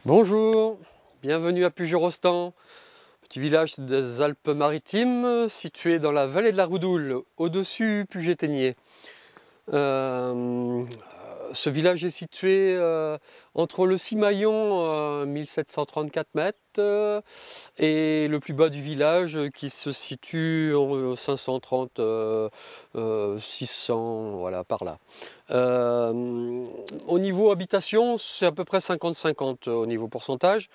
Bonjour, bienvenue à Pugerostan, petit village des Alpes-Maritimes situé dans la vallée de la Roudoule, au-dessus Puget-Théniers. Ce village est situé entre le Cimaillon, 1734 mètres, et le plus bas du village qui se situe en 530, 600, voilà, par là. Au niveau habitation, c'est à peu près 50-50 au niveau pourcentage.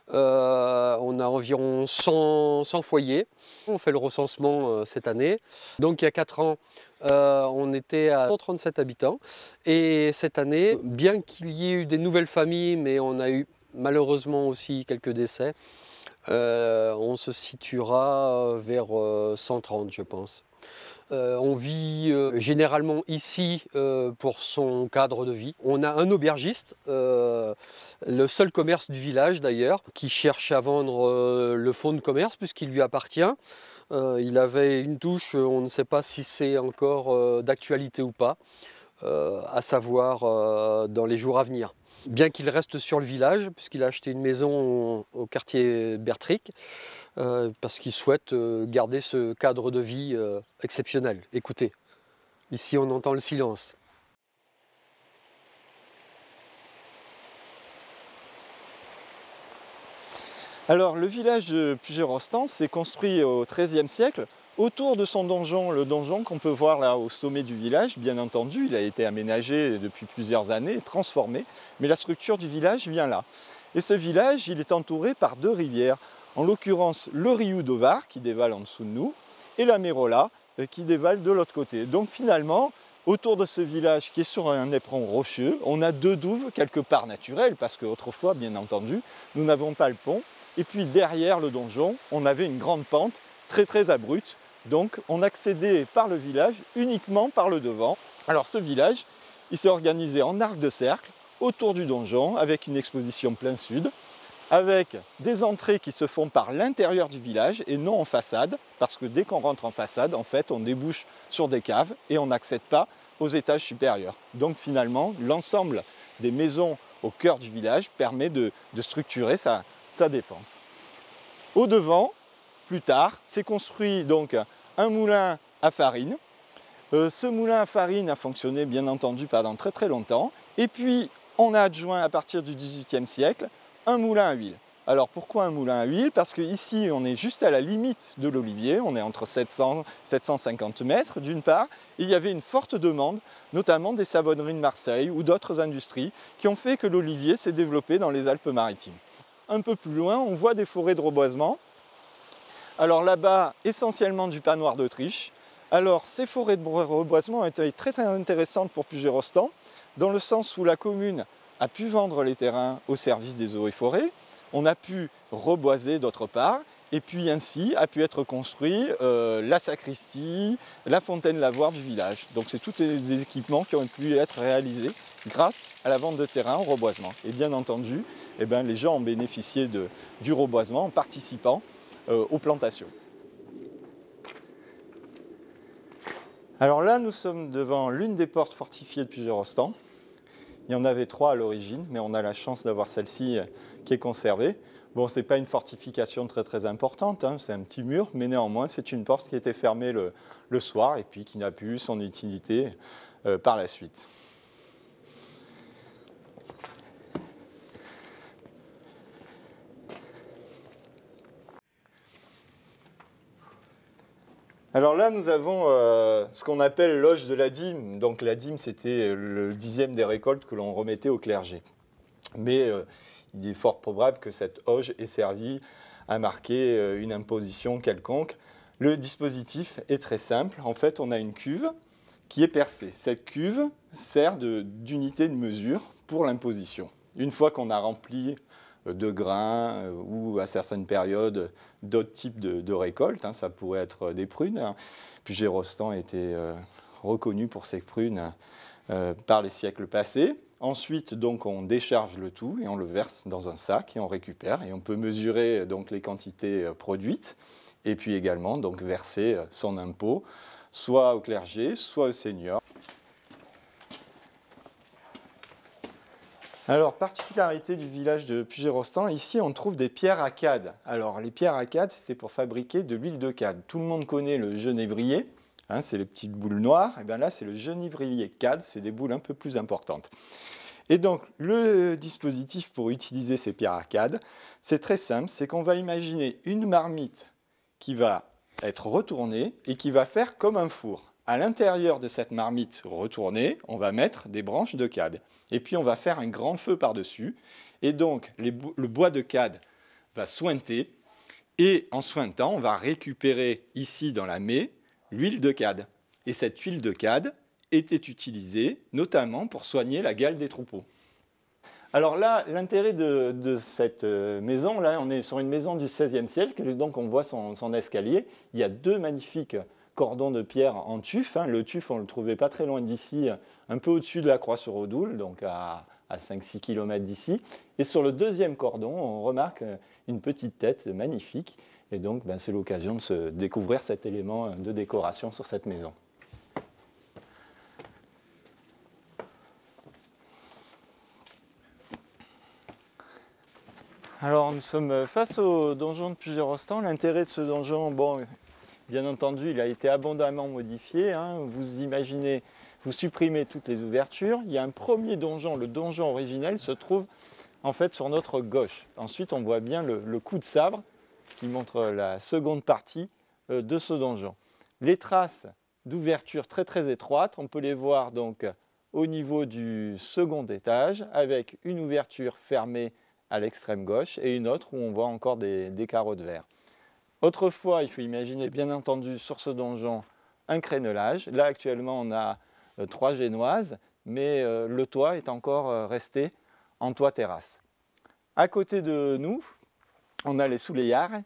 On a environ 100 foyers. On fait le recensement cette année. Donc il y a 4 ans, on était à 137 habitants. Et cette année, bien qu'il y ait eu des nouvelles familles, mais on a eu malheureusement aussi quelques décès, on se situera vers 130, je pense. On vit généralement ici pour son cadre de vie. On a un aubergiste, le seul commerce du village d'ailleurs, qui cherche à vendre le fonds de commerce puisqu'il lui appartient. Il avait une touche, on ne sait pas si c'est encore d'actualité ou pas, à savoir dans les jours à venir. Bien qu'il reste sur le village, puisqu'il a acheté une maison au quartier Bertric, parce qu'il souhaite garder ce cadre de vie exceptionnel. Écoutez, ici on entend le silence. Alors, le village de Pugerostan s'est construit au XIIIe siècle autour de son donjon. Le donjon qu'on peut voir là au sommet du village, bien entendu, il a été aménagé depuis plusieurs années, transformé, mais la structure du village vient là. Et ce village, il est entouré par deux rivières, en l'occurrence le Riu Dovar, qui dévale en dessous de nous, et la Mérola, qui dévale de l'autre côté. Donc finalement, autour de ce village qui est sur un éperon rocheux, on a deux douves quelque part naturelles, parce qu'autrefois, bien entendu, nous n'avons pas le pont. Et puis derrière le donjon, on avait une grande pente très abrupte. Donc on accédait par le village uniquement par le devant. Alors ce village, il s'est organisé en arc de cercle autour du donjon avec une exposition plein sud, avec des entrées qui se font par l'intérieur du village et non en façade, parce que dès qu'on rentre en façade, en fait, on débouche sur des caves et on n'accède pas aux étages supérieurs. Donc finalement, l'ensemble des maisons au cœur du village permet de structurer sa défense. Au devant, plus tard, s'est construit donc un moulin à farine. Ce moulin à farine a fonctionné bien entendu pendant très longtemps. Et puis, on a adjoint à partir du XVIIIe siècle un moulin à huile. Alors pourquoi un moulin à huile? Parce qu'ici, on est juste à la limite de l'olivier, on est entre 700 et 750 mètres d'une part, et il y avait une forte demande, notamment des savonneries de Marseille ou d'autres industries, qui ont fait que l'olivier s'est développé dans les Alpes-Maritimes. Un peu plus loin, on voit des forêts de reboisement. Alors là-bas, essentiellement du pin noir d'Autriche. Alors ces forêts de reboisement ont été très intéressantes pour Pugerostan, dans le sens où la commune a pu vendre les terrains au service des eaux et forêts, on a pu reboiser d'autre part, et puis ainsi a pu être construit la sacristie, la fontaine lavoir du village. Donc c'est tous des équipements qui ont pu être réalisés grâce à la vente de terrain au reboisement. Et bien entendu, les gens ont bénéficié du reboisement en participant aux plantations. Alors là, nous sommes devant l'une des portes fortifiées de Pugerostan. Il y en avait 3 à l'origine, mais on a la chance d'avoir celle-ci qui est conservée. Bon, ce n'est pas une fortification très importante, hein, c'est un petit mur, mais néanmoins, c'est une porte qui était fermée le soir et puis qui n'a plus eu son utilité par la suite. Alors là, nous avons ce qu'on appelle l'auge de la dîme. Donc la dîme, c'était le 10e des récoltes que l'on remettait au clergé. Mais il est fort probable que cette auge ait servi à marquer une imposition quelconque. Le dispositif est très simple. En fait, on a une cuve qui est percée. Cette cuve sert d'unité de mesure pour l'imposition. Une fois qu'on a rempli de grains ou à certaines périodes d'autres types de récoltes, hein, ça pourrait être des prunes. Hein. Pugerostan était reconnu pour ses prunes par les siècles passés. Ensuite, donc, on décharge le tout et on le verse dans un sac et on récupère. Et on peut mesurer donc, les quantités produites et puis également donc, verser son impôt, soit au clergé, soit au seigneur. Alors, particularité du village de Puget-Rostan, ici on trouve des pierres à cade. Alors, les pierres à cade, c'était pour fabriquer de l'huile de cade. Tout le monde connaît le genévrier, hein, c'est les petites boules noires. Et bien là, c'est le genévrier cade, c'est des boules un peu plus importantes. Et donc, le dispositif pour utiliser ces pierres à cade, c'est très simple, c'est qu'on va imaginer une marmite qui va être retournée et qui va faire comme un four. À l'intérieur de cette marmite retournée, on va mettre des branches de cade. Et puis on va faire un grand feu par-dessus. Et donc le bois de cade va sointer. Et en sointant, on va récupérer ici dans la mée l'huile de cade. Et cette huile de cade était utilisée notamment pour soigner la gale des troupeaux. Alors là, l'intérêt de cette maison, là, on est sur une maison du XVIe siècle, donc on voit son escalier. Il y a deux magnifiques cordons de pierre en tuf. Hein. Le tuf, on ne le trouvait pas très loin d'ici, un peu au-dessus de la Croix-sur-Odoul, donc à 5-6 km d'ici. Et sur le deuxième cordon, on remarque une petite tête magnifique. Et donc, c'est l'occasion de se découvrir cet élément de décoration sur cette maison. Alors, nous sommes face au donjon de Puget-Rostan. L'intérêt de ce donjon, bon, bien entendu, il a été abondamment modifié. Hein. Vous imaginez, vous supprimez toutes les ouvertures. Il y a un premier donjon, le donjon originel, se trouve en fait sur notre gauche. Ensuite, on voit bien le coup de sabre qui montre la seconde partie de ce donjon. Les traces d'ouverture très très étroites, on peut les voir donc au niveau du second étage avec une ouverture fermée à l'extrême gauche et une autre où on voit encore des carreaux de verre. Autrefois, il faut imaginer bien entendu sur ce donjon un crénelage. Là actuellement on a 3 génoises, mais le toit est encore resté en toit terrasse. À côté de nous, on a les souleillards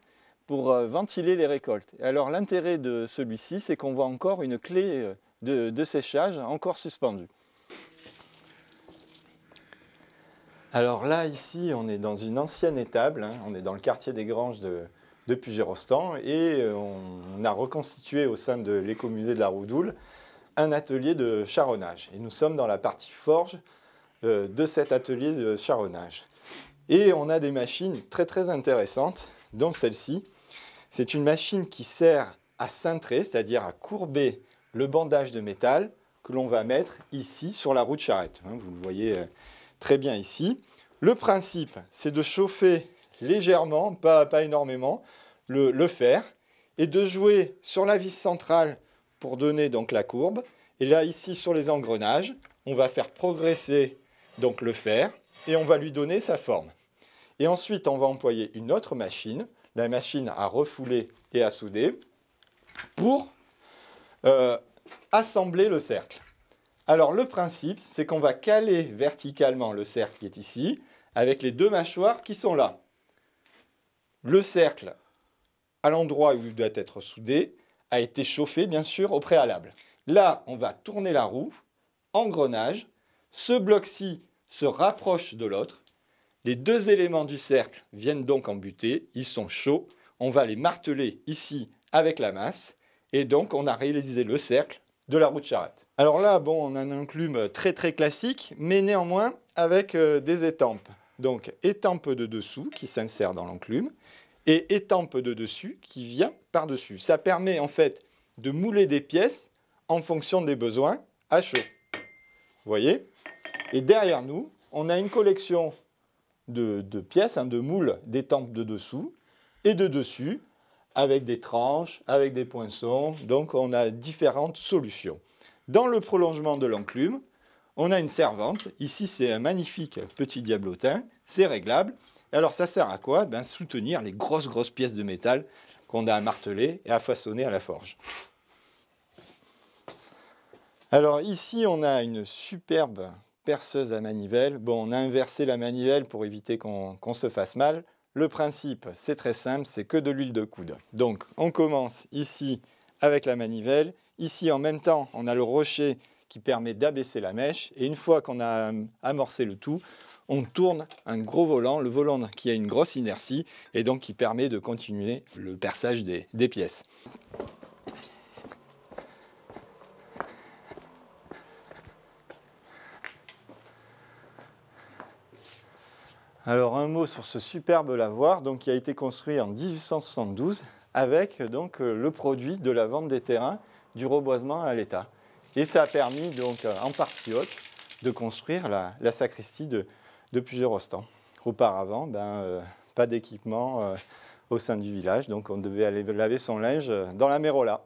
pour ventiler les récoltes. Alors l'intérêt de celui-ci, c'est qu'on voit encore une clé de séchage encore suspendue. Alors là, ici, on est dans une ancienne étable, hein, on est dans le quartier des Granges de Puget-Rostan et on a reconstitué au sein de l'écomusée de la Roudoule un atelier de charronnage. Et nous sommes dans la partie forge de cet atelier de charronnage. Et on a des machines très très intéressantes, dont celle-ci. C'est une machine qui sert à cintrer, c'est-à-dire à courber le bandage de métal que l'on va mettre ici sur la roue de charrette. Vous le voyez très bien ici. Le principe, c'est de chauffer légèrement, pas énormément, le fer et de jouer sur la vis centrale pour donner donc la courbe. Et là, ici, sur les engrenages, on va faire progresser donc le fer et on va lui donner sa forme. Et ensuite, on va employer une autre machine, la machine à refouler et à souder, pour assembler le cercle. Alors le principe, c'est qu'on va caler verticalement le cercle qui est ici, avec les deux mâchoires qui sont là. Le cercle, à l'endroit où il doit être soudé, a été chauffé bien sûr au préalable. Là, on va tourner la roue, engrenage, ce bloc-ci se rapproche de l'autre, les deux éléments du cercle viennent donc en butée, ils sont chauds, on va les marteler ici avec la masse, et donc on a réalisé le cercle de la roue de charrette. Alors là, bon, on a un enclume très très classique, mais néanmoins avec des étampes. Donc étampe de dessous qui s'insère dans l'enclume, et étampe de dessus qui vient par-dessus. Ça permet en fait de mouler des pièces en fonction des besoins à chaud. Vous voyez? Et derrière nous, on a une collection de pièces, de moules d'étampes de dessous et de dessus, avec des tranches, avec des poinçons. Donc on a différentes solutions. Dans le prolongement de l'enclume, on a une servante. Ici, c'est un magnifique petit diablotin. C'est réglable. Alors ça sert à quoi? Soutenir les grosses pièces de métal qu'on a à marteler et à façonner à la forge. Alors ici, on a une superbe perceuse à manivelle. Bon, on a inversé la manivelle pour éviter qu'on se fasse mal. Le principe, c'est très simple, c'est que de l'huile de coude. Donc, on commence ici avec la manivelle. Ici, en même temps, on a le rocher qui permet d'abaisser la mèche. Et une fois qu'on a amorcé le tout, on tourne un gros volant, le volant qui a une grosse inertie et donc qui permet de continuer le perçage des pièces. Alors un mot sur ce superbe lavoir donc, qui a été construit en 1872 avec donc, le produit de la vente des terrains du reboisement à l'État. Et ça a permis donc, en partie haute de construire la sacristie de Pugerostan. Auparavant, pas d'équipement au sein du village, donc on devait aller laver son linge dans la Mérola.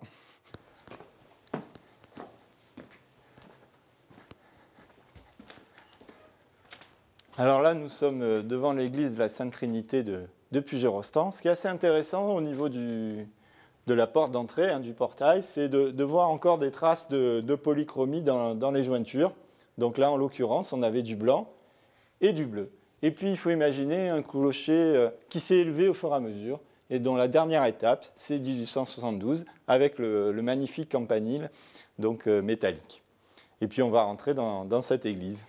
Alors là, nous sommes devant l'église de la Sainte Trinité de Pugerostan. Ce qui est assez intéressant au niveau de la porte d'entrée, du portail, c'est de voir encore des traces de polychromie dans les jointures. Donc là, en l'occurrence, on avait du blanc et du bleu. Et puis, il faut imaginer un clocher qui s'est élevé au fur et à mesure, et dont la dernière étape, c'est 1872, avec le magnifique campanile donc, métallique. Et puis, on va rentrer dans cette église.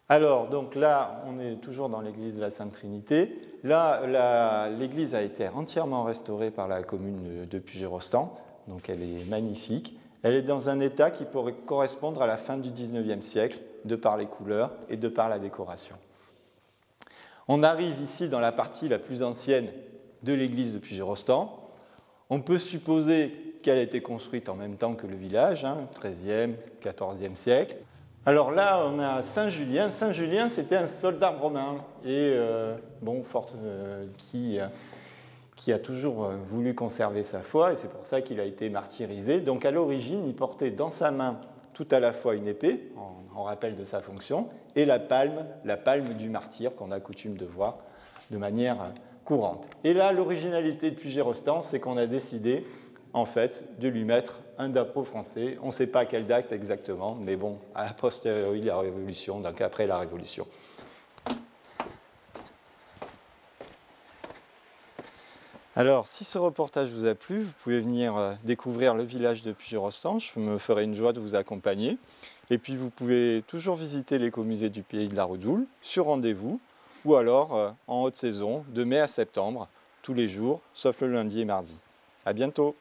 Alors, donc là, on est toujours dans l'église de la Sainte Trinité. Là, l'église a été entièrement restaurée par la commune de Pugerostan, donc elle est magnifique. Elle est dans un état qui pourrait correspondre à la fin du XIXe siècle, de par les couleurs et de par la décoration. On arrive ici dans la partie la plus ancienne de l'église de Pugerostan. On peut supposer qu'elle a été construite en même temps que le village, XIIIe, XIVe siècle. Alors là, on a Saint Julien. Saint Julien, c'était un soldat romain et qui a toujours voulu conserver sa foi, et c'est pour ça qu'il a été martyrisé. Donc à l'origine, il portait dans sa main tout à la fois une épée, en rappel de sa fonction, et la palme du martyr qu'on a coutume de voir de manière courante. Et là, l'originalité de Pugerostan, c'est qu'on a décidé en fait, de lui mettre un drapeau français. On ne sait pas quelle date exactement, mais bon, à posteriori la Révolution, donc après la Révolution. Alors, si ce reportage vous a plu, vous pouvez venir découvrir le village de Pugerostan. Je me ferai une joie de vous accompagner. Et puis, vous pouvez toujours visiter l'écomusée du Pays de la Redoule sur rendez-vous, ou alors en haute saison, de mai à septembre, tous les jours, sauf le lundi et mardi. À bientôt!